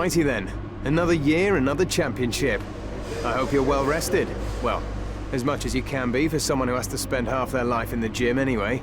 Alrighty then. Another year, another championship. I hope you're well rested. Well, as much as you can be for someone who has to spend half their life in the gym anyway.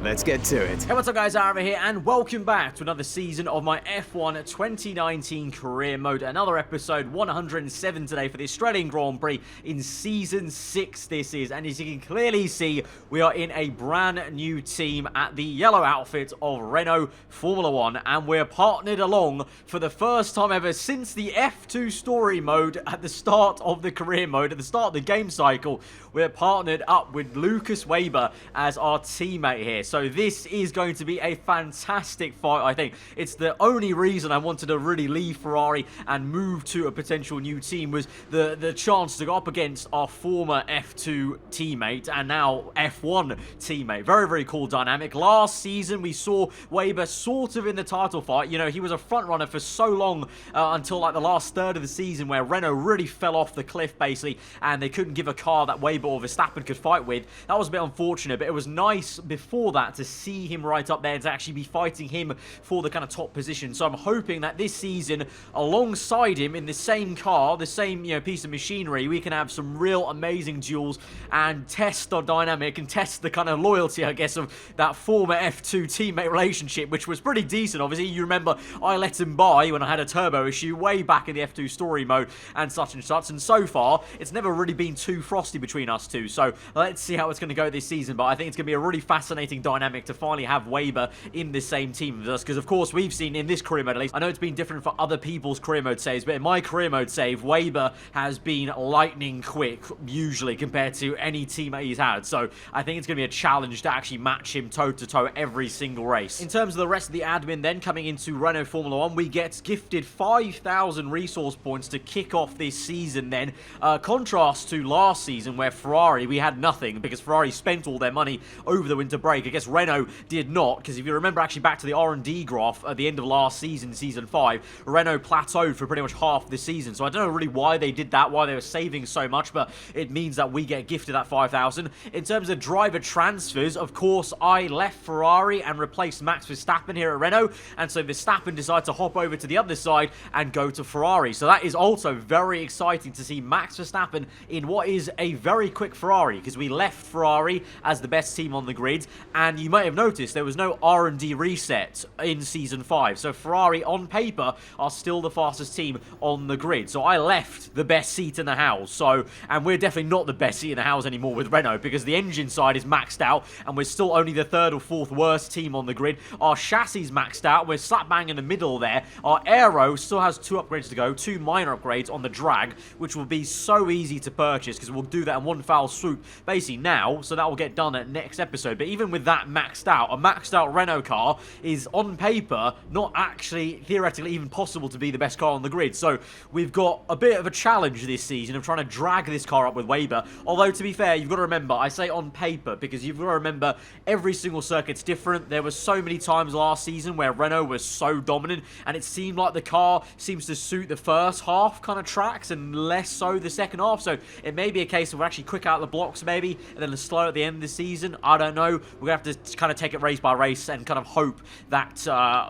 Let's get to it. Hey, what's up guys, aarava here, and welcome back to another season of my F1 2019 career mode. Another episode 107 today for the Australian Grand Prix in Season 6 this is. And as you can clearly see, we are in a brand new team at the yellow outfit of Renault Formula 1. And we're partnered along for the first time ever since the F2 story mode at the start of the career mode, at the start of the game cycle. We're partnered up with Lucas Weber as our teammate here. So this is going to be a fantastic fight, I think. It's the only reason I wanted to really leave Ferrari and move to a potential new team was the chance to go up against our former F2 teammate and now F1 teammate. Very, very cool dynamic. Last season, we saw Weber sort of in the title fight. You know, he was a front runner for so long until like the last third of the season where Renault really fell off the cliff, basically, and they couldn't give a car that Weber or Verstappen could fight with. That was a bit unfortunate, but it was nice before that to see him right up there and to actually be fighting him for the kind of top position. So I'm hoping that this season, alongside him in the same car, the same, you know, piece of machinery, we can have some real amazing duels and test our dynamic and test the kind of loyalty, I guess, of that former F2 teammate relationship, which was pretty decent. Obviously, you remember I let him by when I had a turbo issue way back in the F2 story mode and such, and so far, it's never really been too frosty between us two. So let's see how it's going to go this season, but I think it's going to be a really fascinating dynamic to finally have Weber in the same team with us, because of course we've seen in this career mode, at least, I know it's been different for other people's career mode saves, but in my career mode save, Weber has been lightning quick, usually, compared to any teammate he's had. So I think it's going to be a challenge to actually match him toe-to-toe every single race. In terms of the rest of the admin then, coming into Renault Formula 1, we get gifted 5,000 resource points to kick off this season then. Contrast to last season where Ferrari, we had nothing because Ferrari spent all their money over the winter break. I guess Renault did not, because if you remember actually back to the R&D graph at the end of last season, Season 5, Renault plateaued for pretty much half the season. So I don't know really why they did that, why they were saving so much, but it means that we get gifted that 5,000. In terms of driver transfers, of course, I left Ferrari and replaced Max Verstappen here at Renault, and so Verstappen decided to hop over to the other side and go to Ferrari. So that is also very exciting to see Max Verstappen in what is a very quick Ferrari, because we left Ferrari as the best team on the grid, and you might have noticed there was no R&D reset in Season 5. So Ferrari, on paper, are still the fastest team on the grid. So I left the best seat in the house. So, and we're definitely not the best seat in the house anymore with Renault, because the engine side is maxed out, and we're still only the third or fourth worst team on the grid. Our chassis is maxed out. We're slap bang in the middle there. Our aero still has 2 upgrades to go, 2 minor upgrades on the drag, which will be so easy to purchase, because we'll do that in one foul swoop basically now, so that will get done at next episode. But even with that maxed out, a maxed out Renault car is on paper not actually theoretically even possible to be the best car on the grid. So we've got a bit of a challenge this season of trying to drag this car up with Weber. Although, to be fair, you've got to remember, I say on paper because you've got to remember every single circuit's different. There were so many times last season where Renault was so dominant, and it seemed like the car seems to suit the first half kind of tracks and less so the second half. So it may be a case of we're actually quick out the blocks maybe, and then slow at the end of the season. I don't know. We're going to have to kind of take it race by race and kind of hope that,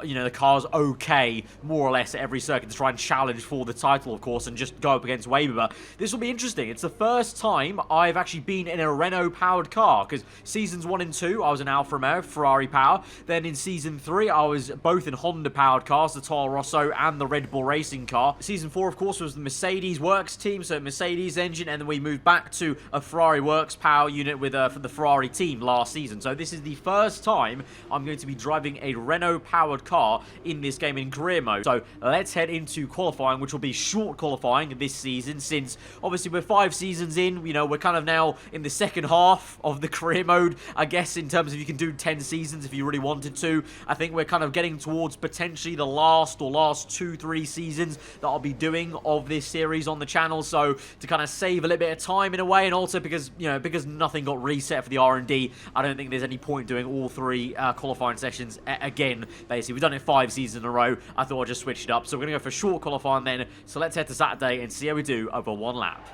you know, the car's okay, more or less, at every circuit to try and challenge for the title, of course, and just go up against Weber. This will be interesting. It's the first time I've actually been in a Renault-powered car, because Seasons 1 and 2, I was in Alfa Romeo, Ferrari power. Then in Season 3, I was both in Honda-powered cars, the Toro Rosso and the Red Bull racing car. Season 4, of course, was the Mercedes Works team, so Mercedes engine, and then we moved back to a Ferrari Works power unit with for the Ferrari team last season. So this is the first time I'm going to be driving a Renault-powered car in this game in career mode. So let's head into qualifying, which will be short qualifying this season, since obviously we're 5 seasons in. You know, we're kind of now in the second half of the career mode, I guess, in terms of you can do 10 seasons if you really wanted to. I think we're kind of getting towards potentially the last 2-3 seasons that I'll be doing of this series on the channel. So to kind of save a little bit of time in a way, and also because, you know, because nothing got reset for the R&D, I don't think there's any point doing all 3 qualifying sessions again. Basically, we've done it 5 seasons in a row. I thought I'd just switch it up. So we're going to go for short qualifying then. So let's head to Saturday and see how we do over 1 lap.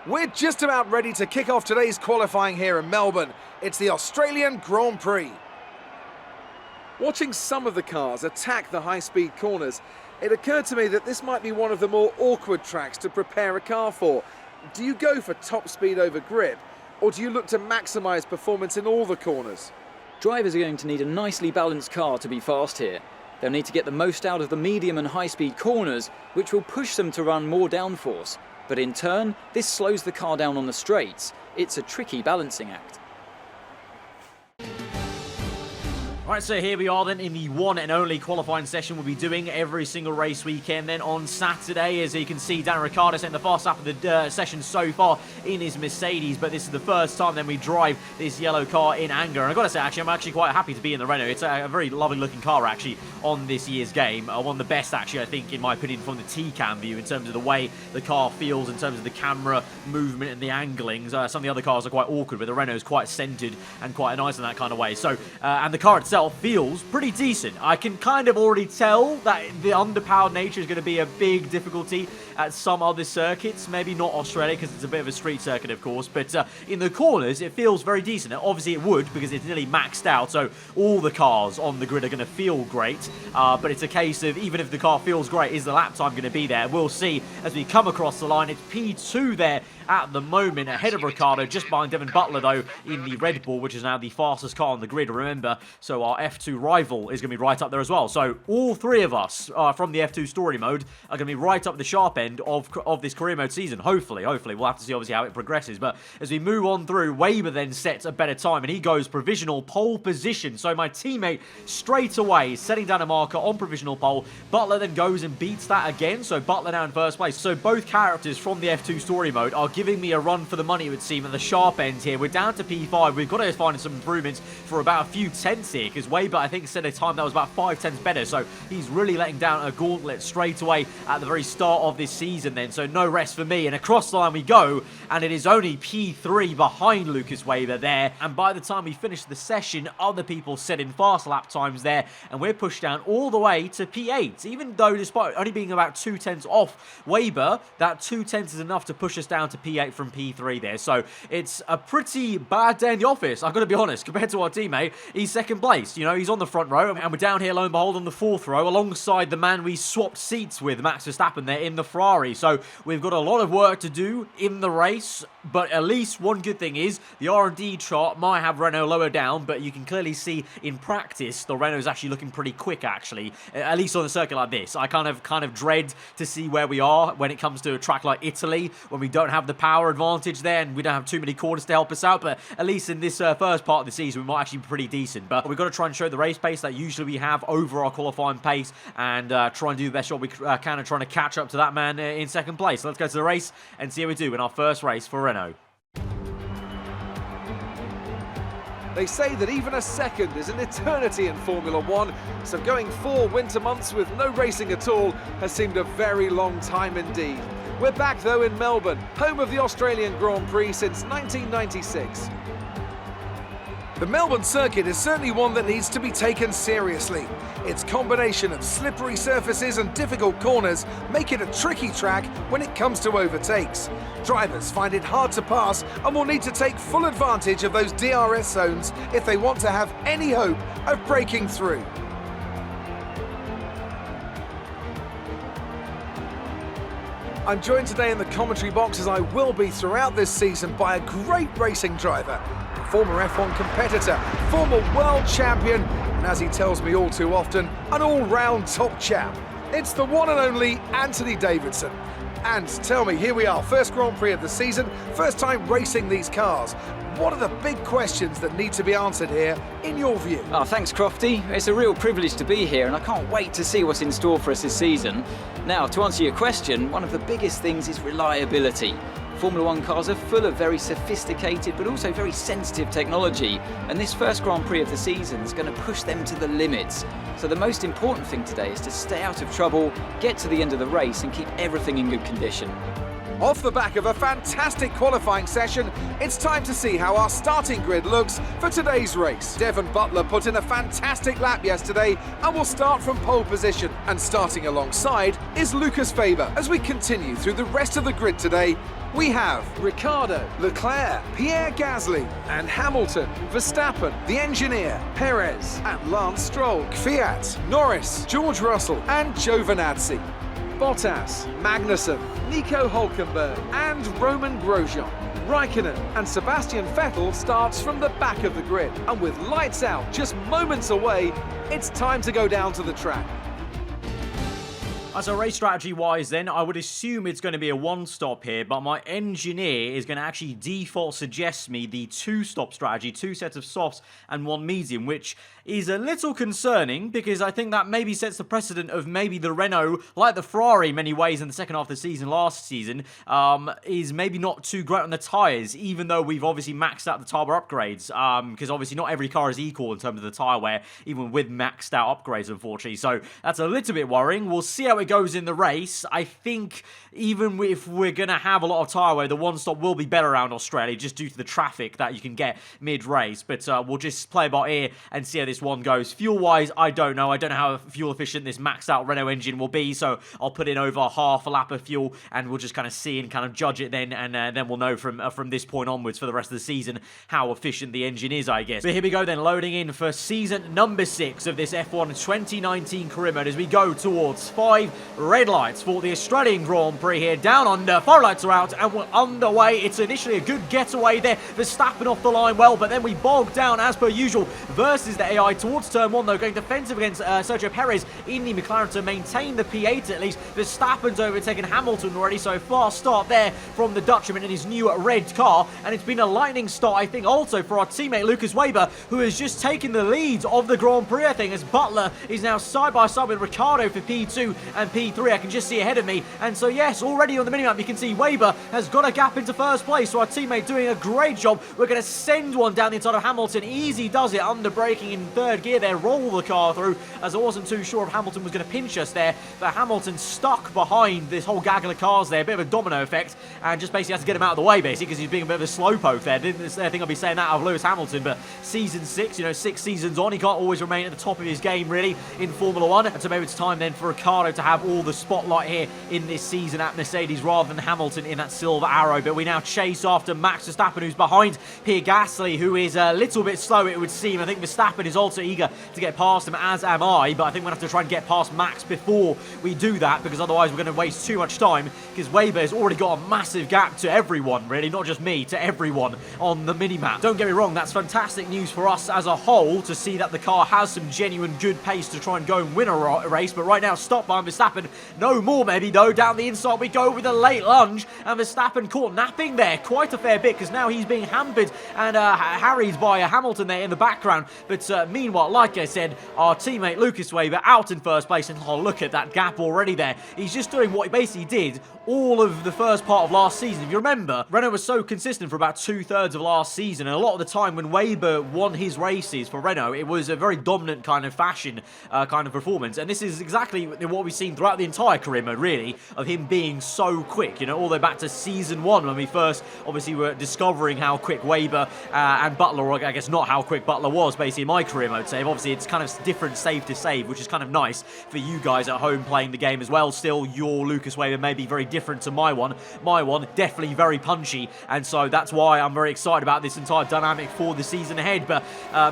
We're just about ready to kick off today's qualifying here in Melbourne. It's the Australian Grand Prix. Watching some of the cars attack the high-speed corners, It occurred to me that this might be one of the more awkward tracks to prepare a car for. Do you go for top speed over grip, or do you look to maximise performance in all the corners? Drivers are going to need a nicely balanced car to be fast here. They'll need to get the most out of the medium and high-speed corners, which will push them to run more downforce. But in turn, this slows the car down on the straights. It's a tricky balancing act. Right, so here we are then in the one and only qualifying session we'll be doing every single race weekend then on Saturday. As you can see, Dan Ricciardo setting the fast lap of the session so far in his Mercedes, but this is the first time then we drive this yellow car in anger. And I've got to say, actually, I'm actually quite happy to be in the Renault. It's a very lovely looking car, actually, on this year's game. One of the best, actually, I think, in my opinion, from the T-Cam view in terms of the way the car feels, in terms of the camera movement and the anglings. Some of the other cars are quite awkward, but the Renault is quite centered and quite nice in that kind of way. So, and the car itself feels pretty decent. I can kind of already tell that the underpowered nature is going to be a big difficulty at some other circuits, maybe not Australia because it's a bit of a street circuit, of course, but in the corners it feels very decent. Now, obviously it would because it's nearly maxed out, so all the cars on the grid are going to feel great, but it's a case of even if the car feels great, is the lap time going to be there? We'll see as we come across the line. It's P2 there at the moment, ahead of Ricciardo, just behind Devon Butler though in the Red Bull, which is now the fastest car on the grid, remember, so our F2 rival is going to be right up there as well. So all three of us from the F2 story mode are going to be right up the sharp end of this career mode season, hopefully. We'll have to see obviously how it progresses, but as we move on through, WEBER then sets a better time and he goes provisional pole position, so my teammate straight away is setting down a marker on provisional pole. Butler then goes and beats that again, so Butler now in first place. So both characters from the F2 story mode are giving me a run for the money, it would seem, at the sharp end here. We're down to P5. We've got to find some improvements for about a few tenths here, because WEBER, I think, set a time that was about 5 tenths better, so he's really letting down a gauntlet straight away at the very start of this season then, so no rest for me. And across the line we go, and it is only P3 behind Lucas WEBER there, and by the time we finish the session, other people set in fast lap times there, and we're pushed down all the way to P8, even though despite only being about 2 tenths off WEBER, that 2 tenths is enough to push us down to P8 from P3 there. So it's a pretty bad day in the office, I've got to be honest, compared to our teammate. He's second place, you know, he's on the front row, and we're down here, lo and behold, on the fourth row, alongside the man we swapped seats with, Max Verstappen there in the Ferrari. So we've got a lot of work to do in the race, but at least one good thing is the R&D chart might have Renault lower down, but you can clearly see in practice the Renault is actually looking pretty quick, actually, at least on a circuit like this. I kind of dread to see where we are when it comes to a track like Italy, when we don't have the power advantage there and we don't have too many corners to help us out, but at least in this first part of the season we might actually be pretty decent. But we've got to try and show the race pace that usually we have over our qualifying pace, and try and do the best job we can and trying to catch up to that man in second place. So let's go to the race and see how we do in our first race for Renault. They say that even a second is an eternity in Formula One, so going 4 winter months with no racing at all has seemed a very long time indeed. We're back though in Melbourne, home of the Australian Grand Prix since 1996. The Melbourne circuit is certainly one that needs to be taken seriously. Its combination of slippery surfaces and difficult corners make it a tricky track when it comes to overtakes. Drivers find it hard to pass and will need to take full advantage of those DRS zones if they want to have any hope of breaking through. I'm joined today in the commentary box, as I will be throughout this season, by a great racing driver, former F1 competitor, former world champion, and as he tells me all too often, an all-round top chap. It's the one and only Anthony Davidson. And tell me, here we are, first Grand Prix of the season, first time racing these cars. What are the big questions that need to be answered here, in your view? Oh, thanks, Crofty. It's a real privilege to be here, and I can't wait to see what's in store for us this season. Now, to answer your question, one of the biggest things is reliability. Formula One cars are full of very sophisticated but also very sensitive technology, and this first Grand Prix of the season is going to push them to the limits. So the most important thing today is to stay out of trouble, get to the end of the race and keep everything in good condition. Off the back of a fantastic qualifying session, it's time to see how our starting grid looks for today's race. Devon Butler put in a fantastic lap yesterday and will start from pole position. And starting alongside is Lucas Weber. As we continue through the rest of the grid today, we have Ricciardo, Leclerc, Pierre Gasly and Hamilton, Verstappen, the engineer, Perez, and Lance Stroll, Fiat, Norris, George Russell and Giovinazzi, Bottas, Magnussen, Nico Hülkenberg and Roman Grosjean. Raikkonen and Sebastian Vettel starts from the back of the grid. And with lights out just moments away, it's time to go down to the track. So race strategy wise then, I would assume it's going to be a one-stop here, but my engineer is going to actually default suggest me the two-stop strategy, 2 sets of softs and 1 medium, which is a little concerning because I think that maybe sets the precedent of maybe the Renault, like the Ferrari in many ways in the second half of the season last season, is maybe not too great on the tyres, even though we've obviously maxed out the tyre upgrades, because obviously not every car is equal in terms of the tyre wear, even with maxed out upgrades, unfortunately. So that's a little bit worrying. We'll see how it goes in the race. I think even if we're going to have a lot of tyre wear, the one-stop will be better around Australia just due to the traffic that you can get mid-race. But we'll just play by ear and see how this one goes. Fuel-wise, I don't know. I don't know how fuel efficient this maxed-out Renault engine will be, so I'll put in over half a lap of fuel and we'll just kind of see and kind of judge it then, and then we'll know from this point onwards for the rest of the season how efficient the engine is, I guess. But here we go then, loading in for season number 6 of this F1 2019 career mode as we go towards 5 red lights for the Australian Grand Prix here. Down under, 4 lights are out and we're underway. It's initially a good getaway there. Verstappen off the line well, but then we bog down as per usual versus the AI towards turn 1 though, going defensive against Sergio Perez in the McLaren to maintain the P8 at least. Verstappen's overtaken Hamilton already, so fast start there from the Dutchman in his new red car, and it's been a lightning start I think also for our teammate Lucas Weber, who has just taken the lead of the Grand Prix I think, as Butler is now side by side with Ricciardo for P2 and P3 I can just see ahead of me. And so yes, already on the minimap you can see Weber has got a gap into first place, so our teammate doing a great job. We're going to send one down the inside of Hamilton. Easy does it, under braking in 3rd gear there, roll the car through, as I wasn't too sure if Hamilton was going to pinch us there, but Hamilton stuck behind this whole gaggle of cars there, a bit of a domino effect, and just basically has to get him out of the way basically because he's being a bit of a slowpoke there. Didn't think I'd be saying that of Lewis Hamilton, but season 6, 6 seasons on, he can't always remain at the top of his game really in Formula 1, and so maybe it's time then for Ricciardo to have all the spotlight here in this season at Mercedes rather than Hamilton in that silver arrow. But we now chase after Max Verstappen, who's behind Pierre Gasly, who is a little bit slow it would seem. I think Verstappen is also eager to get past him, as am I, but I think we're going to have to try and get past Max before we do that, because otherwise we're going to waste too much time, because Weber has already got a massive gap to everyone really, not just me, to everyone on the minimap. Don't get me wrong, that's fantastic news for us as a whole to see that the car has some genuine good pace to try and go and win a race, but right now stopped by Verstappen. No more maybe though. Down the inside we go with a late lunge, and Verstappen caught napping there quite a fair bit because now he's being hampered and harried by Hamilton there in the background. But meanwhile, like I said, our teammate Lucas Weber out in first place, and oh, look at that gap already there. He's just doing what he basically did all of the first part of last season. If you remember, Renault was so consistent for about 2/3 of last season, and a lot of the time when Weber won his races for Renault, it was a very dominant kind of fashion kind of performance, and this is exactly what we've seen throughout the entire career mode really, of him being so quick, all the way back to season 1 when we first obviously were discovering how quick Weber and Butler, or I guess not how quick Butler was basically in my career mode save. Obviously it's kind of different save to save, which is kind of nice for you guys at home playing the game as well. Still, your Lucas Weber may be very different to my one. My one definitely very punchy, and so that's why I'm very excited about this entire dynamic for the season ahead. But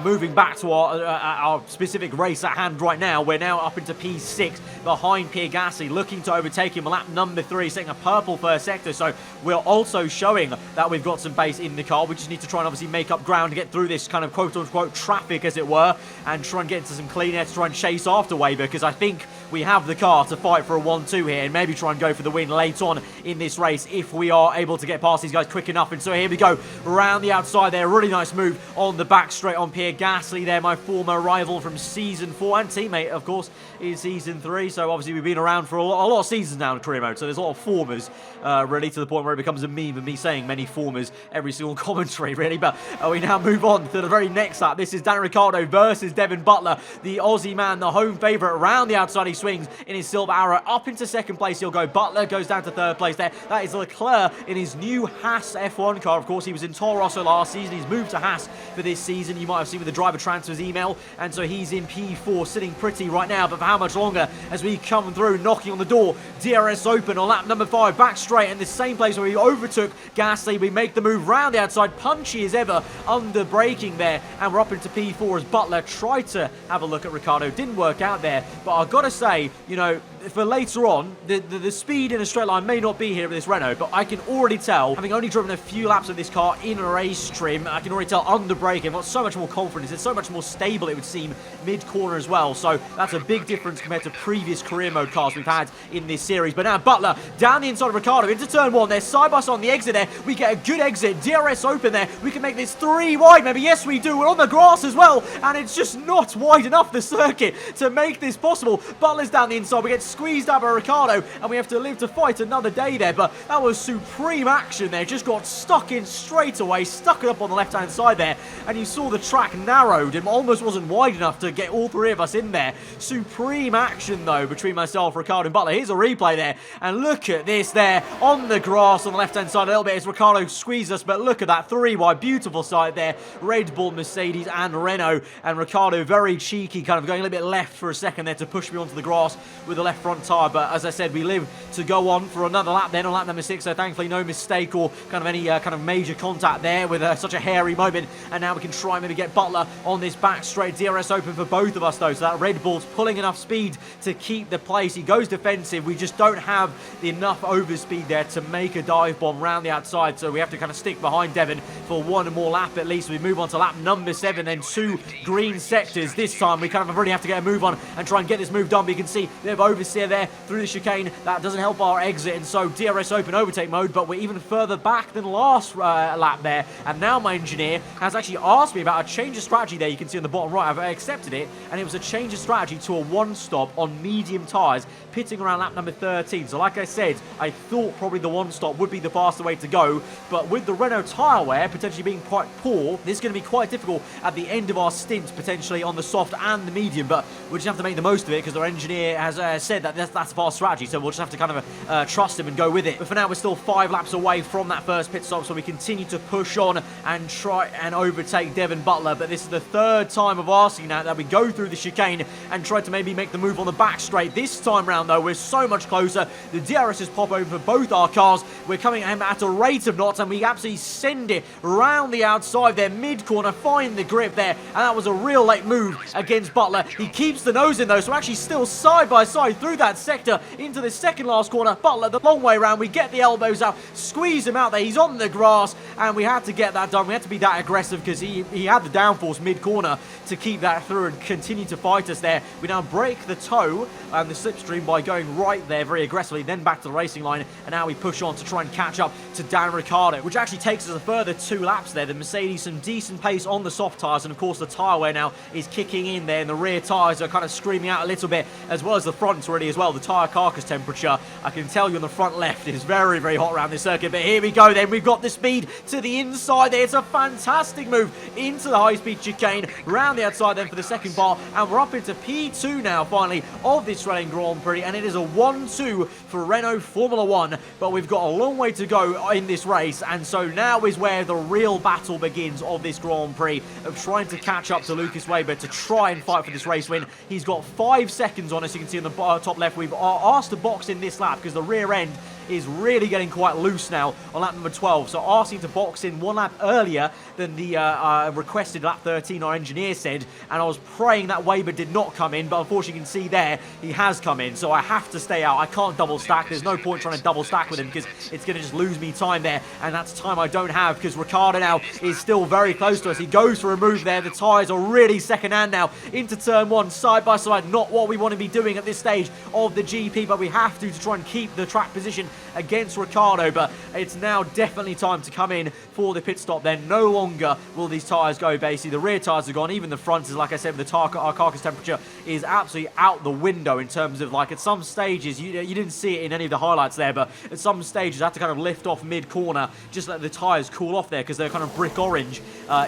moving back to our specific race at hand right now, we're now up into P6 behind Pierre Gasly, looking to overtake him. Lap number 3, setting a purple first sector, so we're also showing that we've got some pace in the car. We just need to try and obviously make up ground to get through this kind of quote-unquote traffic, as it were, and try and get into some clean air to try and chase after Weber, because I think we have the car to fight for a 1-2 here and maybe try and go for the win late on in this race if we are able to get past these guys quick enough. And so here we go, around the outside there, really nice move on the back straight on Pierre Gasly there, my former rival from season 4 and teammate of course in season 3, so obviously we've been around for a lot of seasons now in career mode, so there's a lot of formers, really, to the point where it becomes a meme of me saying many formers every single commentary, really. But we now move on to the very next lap. This is Daniel Ricciardo versus Devin Butler, the Aussie man, the home favourite. Around the outside he swings in his silver arrow. Up into second place he'll go. Butler goes down to third place there. That is Leclerc in his new Haas F1 car. Of course, he was in Toro Rosso last season. He's moved to Haas for this season. You might have seen with the driver transfers email. And so he's in P4, sitting pretty right now. But for how much longer as we come through, knocking on the door. DRS open on lap number 5, back straight in the same place where we overtook Gasly. We make the move round the outside, punchy as ever, under braking there, and we're up into P4 as Butler tried to have a look at Ricciardo. Didn't work out there, but I've got to say, you know, for later on, the speed in a straight line may not be here with this Renault, but I can already tell, having only driven a few laps of this car in race trim, I can already tell under braking, I've got so much more confidence. It's so much more stable, it would seem, mid-corner as well. So that's a big difference compared to previous career mode cars we've had in this series. But now Butler down the inside of Ricciardo into turn 1. They're side by side on the exit there. We get a good exit. DRS open there. We can make this 3 wide maybe. Yes, we do. We're on the grass as well. And it's just not wide enough, the circuit, to make this possible. Butler's down the inside. We get squeezed out by Ricciardo. And we have to live to fight another day there. But that was supreme action there. Just got stuck in straight away. Stuck it up on the left-hand side there. And you saw the track narrowed. It almost wasn't wide enough to get all 3 of us in there. Supreme action, though, between myself, Ricciardo, and Butler. Here's a replay there. And look at this there. On the grass on the left-hand side a little bit as Ricciardo squeezed us. But look at that 3 wide. Beautiful side there. Red Bull, Mercedes, and Renault. And Ricciardo very cheeky, kind of going a little bit left for a second there to push me onto the grass with the left front tyre. But as I said, we live to go on for another lap then on lap number 6. So thankfully no mistake or kind of any kind of major contact there with such a hairy moment. And now we can try and maybe get Butler on this back straight. DRS open for both of us though. So that Red Bull's pulling enough speed to keep the place. He goes defensive. We just don't have enough overspeed there to make a dive bomb round the outside. So we have to kind of stick behind Devin for one more lap at least. We move on to lap number 7, then 2 green sectors. This time we kind of really have to get a move on and try and get this move done. But you can see we have oversteer there through the chicane. That doesn't help our exit, and so DRS open overtake mode, but we're even further back than last lap there. And now my engineer has actually asked me about a change of strategy there. You can see on the bottom right, I've accepted it, and it was a change of strategy to a 1-stop on medium tyres, pitting around lap number 13. So like I said, I thought probably the 1-stop would be the faster way to go, but with the Renault tyre wear potentially being quite poor, this is going to be quite difficult at the end of our stint, potentially on the soft and the medium, but we'll just have to make the most of it because our engineer has said that that's a fast strategy, so we'll just have to kind of trust him and go with it. But for now, we're still 5 laps away from that first pit stop, so we continue to push on and try and overtake Devin Butler. But this is the 3rd time of asking now that we go through the chicane and try to maybe make the move on the back straight. This time round, though, we're so much closer. The DRSs pop over for both our cars. We're coming at a rate of knots, and we absolutely send it round the outside there, mid-corner, find the grip there, and that was a real late move against Butler. He keeps the nose in, though, so actually still side by side through that sector into the second last corner. Butler the long way around. We get the elbows out, squeeze him out there. He's on the grass, and we had to get that done. We had to be that aggressive because he had the downforce mid-corner to keep that through and continue to fight us there. We now break the toe and the slipstream by going right there very aggressively, then back to the racing line, and now we push on to try and catch up to Dan Ricciardo, which actually takes us a further 2 laps there. The Mercedes, some decent pace on the soft tyres, and of course the tyre wear now is kicking in there, and the rear tyres are kind of screaming out a little bit, as well as the fronts already as well. The tyre carcass temperature, I can tell you on the front left, is very, very hot around this circuit. But here we go then. We've got the speed to the inside there. It's a fantastic move into the high-speed chicane, round the outside then for the second bar, and we're up into P2 now, finally, of this Australian Grand Prix, and it is a 1-2 for Renault Formula 1, but we've got a long way to go in this race, and so now is where the real battle begins of this Grand Prix, of trying to catch up to Lucas Weber to try and fight for this race win. He's got 5 seconds on us. You can see on the top left, we've asked to box in this lap because the rear end is really getting quite loose now on lap number 12. So asking to box in 1 lap earlier than the requested lap 13, our engineer said. And I was praying that Weber did not come in, but unfortunately you can see there, he has come in. So I have to stay out. I can't double stack. There's no point trying to double stack with him because it's going to just lose me time there. And that's time I don't have because Ricciardo now is still very close to us. He goes for a move there. The tyres are really second hand now into turn 1, side by side. Not what we want to be doing at this stage of the GP, but we have to try and keep the track position against Ricciardo, but it's now definitely time to come in for the pit stop then. No longer will these tyres go, basically. The rear tyres are gone, even the front is, like I said, the carcass temperature is absolutely out the window in terms of, like, at some stages, you didn't see it in any of the highlights there, but at some stages I had to kind of lift off mid-corner, just let the tyres cool off there, because they're kind of brick orange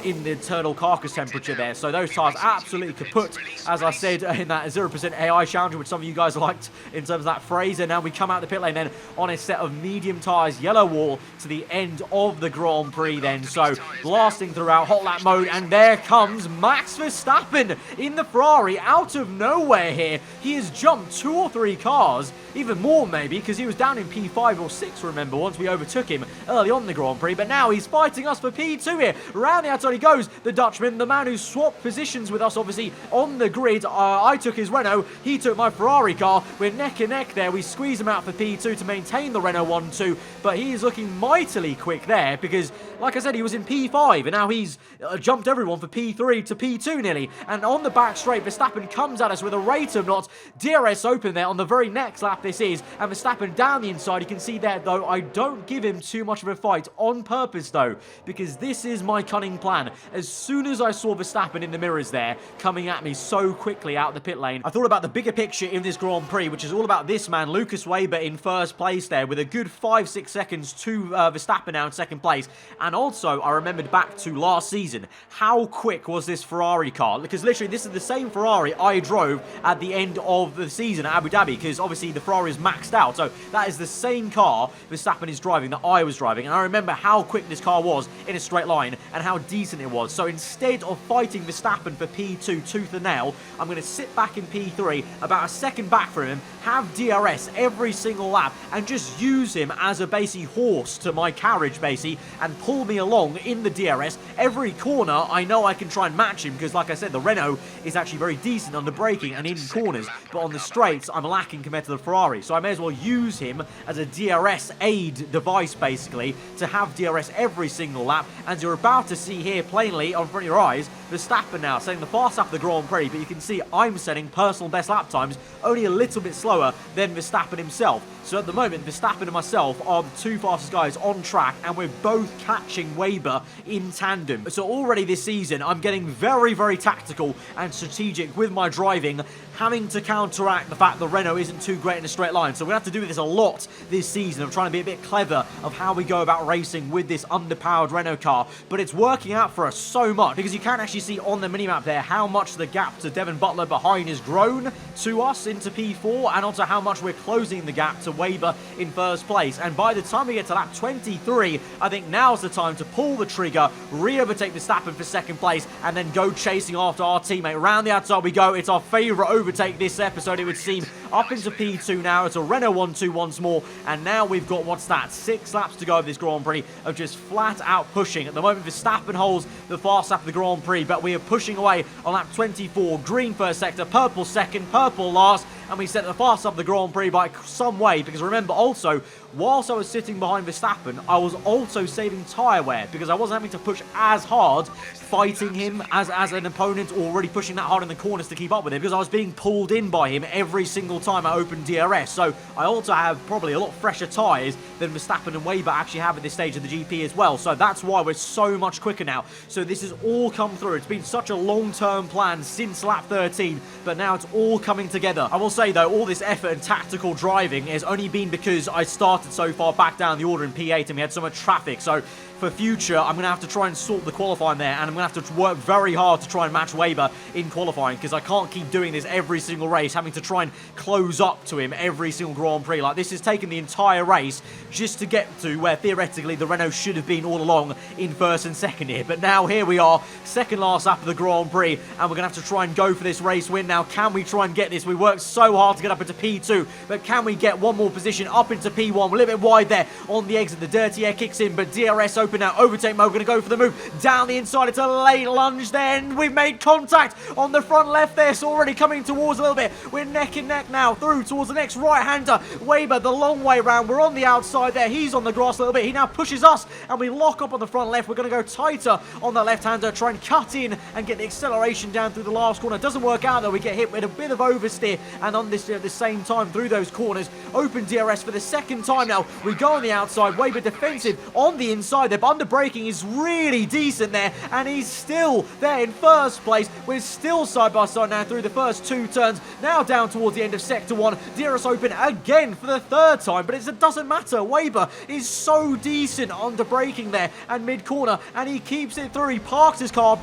in the internal carcass temperature there. So those tyres absolutely kaput, as I said in that 0% AI challenge, which some of you guys liked in terms of that phrase. And now we come out the pit lane then on a set of medium tyres, yellow wall, to the end of the Grand Prix then. So blasting throughout hot lap mode, and there comes Max Verstappen in the Ferrari out of nowhere here. He has jumped 2 or 3 cars, even more maybe, because he was down in P5 or 6, remember, once we overtook him early on in the Grand Prix. But now he's fighting us for P2 here. Round the outside he goes, the Dutchman, the man who swapped positions with us, obviously, on the grid. I took his Renault, he took my Ferrari car. We're neck and neck there. We squeeze him out for P2 to maintain the Renault 1-2, but he is looking mightily quick there because, like I said, he was in P5, and now he's jumped everyone for P3 to P2 nearly. And on the back straight, Verstappen comes at us with a rate of knots. DRS open there on the very next lap this is, and Verstappen down the inside. You can see there, though, I don't give him too much of a fight on purpose, though, because this is my cunning plan. As soon as I saw Verstappen in the mirrors there, coming at me so quickly out the pit lane, I thought about the bigger picture in this Grand Prix, which is all about this man, Lucas Weber, in first place there, with a good 5-6 seconds to Verstappen now in second place. And also, I remembered back to last season, how quick was this Ferrari car? Because literally, this is the same Ferrari I drove at the end of the season at Abu Dhabi, because obviously the Ferrari is maxed out. So that is the same car Verstappen is driving that I was driving. And I remember how quick this car was in a straight line and how decent it was. So instead of fighting Verstappen for P2 tooth and nail, I'm going to sit back in P3, about a second back from him, have DRS every single lap, and just use him as a basically horse to my carriage, basically, and pull me along in the DRS. Every corner, I know I can try and match him, because like I said, the Renault is actually very decent on the braking and in corners, but on the straights, I'm lacking compared to the Ferrari. So I may as well use him as a DRS aid device, basically, to have DRS every single lap. As you're about to see here plainly on front of your eyes, Verstappen now setting the fast lap of the Grand Prix, but you can see I'm setting personal best lap times only a little bit slower than Verstappen himself. So at the moment, Verstappen and myself are the 2 fastest guys on track, and we're both catching Weber in tandem. So already this season, I'm getting very, very tactical and strategic with my driving, having to counteract the fact the Renault isn't too great in a straight line. So we're going to have to do this a lot this season, of trying to be a bit clever of how we go about racing with this underpowered Renault car. But it's working out for us so much, because you can actually see on the minimap there how much the gap to Devon Butler behind has grown to us into P4, and also how much we're closing the gap to Weber in first place. And by the time we get to lap 23, I think now's the time to pull the trigger, re-overtake Verstappen for second place, and then go chasing after our teammate. Round the outside we go. It's our favourite overtake this episode, it would seem. Up into P2 now. It's a Renault 1-2 once more, and now we've got, what's that, 6 laps to go of this Grand Prix of just flat out pushing. At the moment, Verstappen holds the fast lap of the Grand Prix, but we are pushing away on lap 24. Green first sector, purple second, purple last, and we set the fast lap of the Grand Prix by some way, because remember also, whilst I was sitting behind Verstappen, I was also saving tyre wear, because I wasn't having to push as hard fighting him as an opponent, already pushing that hard in the corners to keep up with him, because I was being pulled in by him every single time I opened DRS. So I also have probably a lot fresher tyres than Verstappen and Weber actually have at this stage of the GP as well. So that's why we're so much quicker now. So this has all come through. It's been such a long-term plan since lap 13, but now it's all coming together. I will say though, all this effort and tactical driving has only been because I started so far back down the order in P8 and we had so much traffic. So for future, I'm going to have to try and sort the qualifying there, and I'm going to have to work very hard to try and match Weber in qualifying, because I can't keep doing this every single race, having to try and close up to him every single Grand Prix. Like, this has taken the entire race just to get to where theoretically the Renault should have been all along in first and second here. But now here we are, second last lap of the Grand Prix, and we're going to have to try and go for this race win. Now, can we try and get this? We worked so hard to get up into P2, but can we get one more position up into P1? We're a little bit wide there on the exit. The dirty air kicks in, but DRS open now. Overtake mode, going to go for the move. Down the inside, it's a late lunge then. We've made contact on the front left there. It's already coming towards a little bit. We're neck and neck now through towards the next right-hander. Weber the long way round. We're on the outside there. He's on the grass a little bit. He now pushes us and we lock up on the front left. We're going to go tighter on the left-hander, try and cut in and get the acceleration down through the last corner. Doesn't work out though. We get hit with a bit of oversteer and on this at the same time through those corners. Open DRS for the second time now. We go on the outside. Weber defensive on the inside there, but under braking is really decent there and he's still there in first place. We're still side by side now through the first two turns. Now down towards the end of sector 1. DRS open again for the third time, but it doesn't matter. Weber is so decent under braking there and mid-corner, and he keeps it through. He parks his car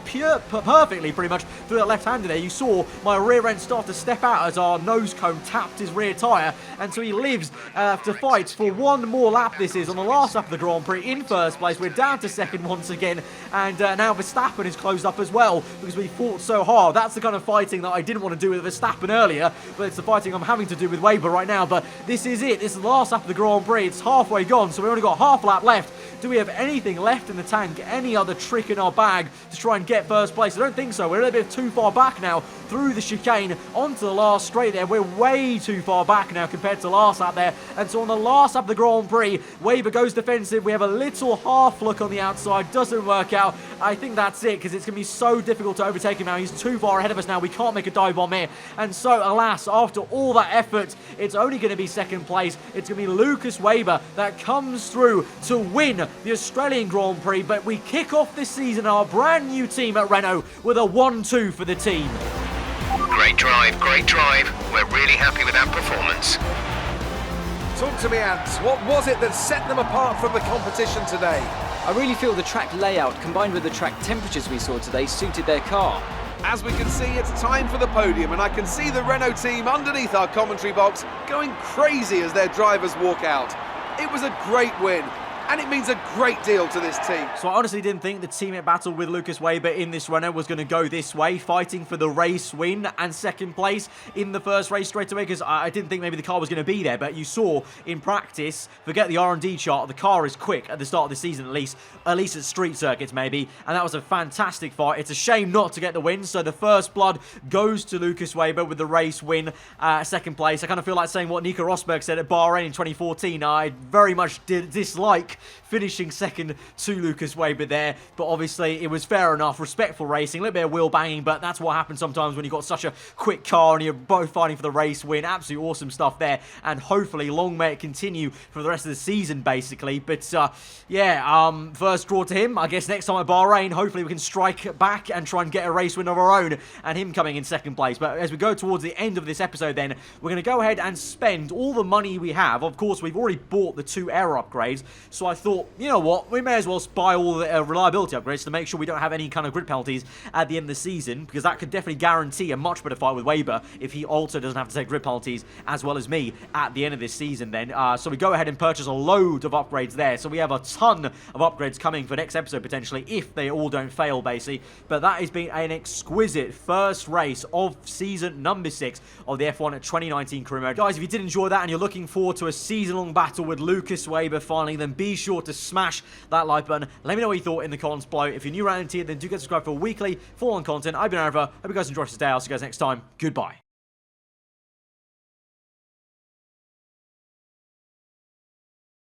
perfectly pretty much through that left-hander there. You saw my rear end start to step out as our nose cone tapped his rear tyre, and so he lives to fight for one more lap. This is on the last lap of the Grand Prix in first place. We're down to second once again, and now Verstappen is closed up as well because we fought so hard. That's the kind of fighting that I didn't want to do with Verstappen earlier, but it's the fighting I'm having to do with Weber right now. But this is it. This is the last lap of the Grand Prix. It's halfway gone, so we've only got half lap left. Do we have anything left in the tank? Any other trick in our bag to try and get first place? I don't think so. We're a little bit too far back now through the chicane onto the last straight there. We're way too far back now compared to last lap there. And so on the last lap of the Grand Prix, Weber goes defensive. We have a little half look on the outside. Doesn't work out. I think that's it because it's going to be so difficult to overtake him now. He's too far ahead of us now. We can't make a dive bomb here. And so, alas, after all that effort, it's only going to be second place. It's going to be Lucas Weber that comes through to win the Australian Grand Prix. But we kick off this season our brand new team at Renault with a 1-2 for the team. Great drive, great drive. We're really happy with that performance. Talk to me, Ants. What was it that set them apart from the competition today? I really feel the track layout combined with the track temperatures we saw today suited their car. As we can see, it's time for the podium, and I can see the Renault team underneath our commentary box going crazy as their drivers walk out. It was a great win, and it means a great deal to this team. So I honestly didn't think the teammate battle with Lucas Weber in this Renault was going to go this way, fighting for the race win and second place in the first race straight away, because I didn't think maybe the car was going to be there. But you saw in practice, forget the R&D chart, the car is quick at the start of the season at least at street circuits maybe, and that was a fantastic fight. It's a shame not to get the win, so the first blood goes to Lucas Weber with the race win, second place. I kind of feel like saying what Nico Rosberg said at Bahrain in 2014. I very much dislike finishing second to Lucas Weber there, but obviously it was fair enough. Respectful racing, a little bit of wheel banging, but that's what happens sometimes when you've got such a quick car and you're both fighting for the race win. Absolutely awesome stuff there, and hopefully long may it continue for the rest of the season basically. But yeah, first draw to him. I guess next time at Bahrain, hopefully we can strike back and try and get a race win of our own, and him coming in second place. But as we go towards the end of this episode then, we're going to go ahead and spend all the money we have. Of course, we've already bought the 2 aero upgrades, so I thought, you know what, we may as well buy all the reliability upgrades to make sure we don't have any kind of grid penalties at the end of the season, because that could definitely guarantee a much better fight with Weber if he also doesn't have to take grid penalties as well as me at the end of this season then. So we go ahead and purchase a load of upgrades there. So we have a ton of upgrades coming for next episode potentially if they all don't fail basically. But that has been an exquisite first race of season number 6 of the F1 2019 career mode. Guys, if you did enjoy that and you're looking forward to a season-long battle with Lucas Weber finally, then be sure to smash that like button. Let me know what you thought in the comments below. If you're new around here, then do get subscribed for weekly full-on content. I've been aarava. Hope you guys enjoyed today. I'll see you guys next time. Goodbye.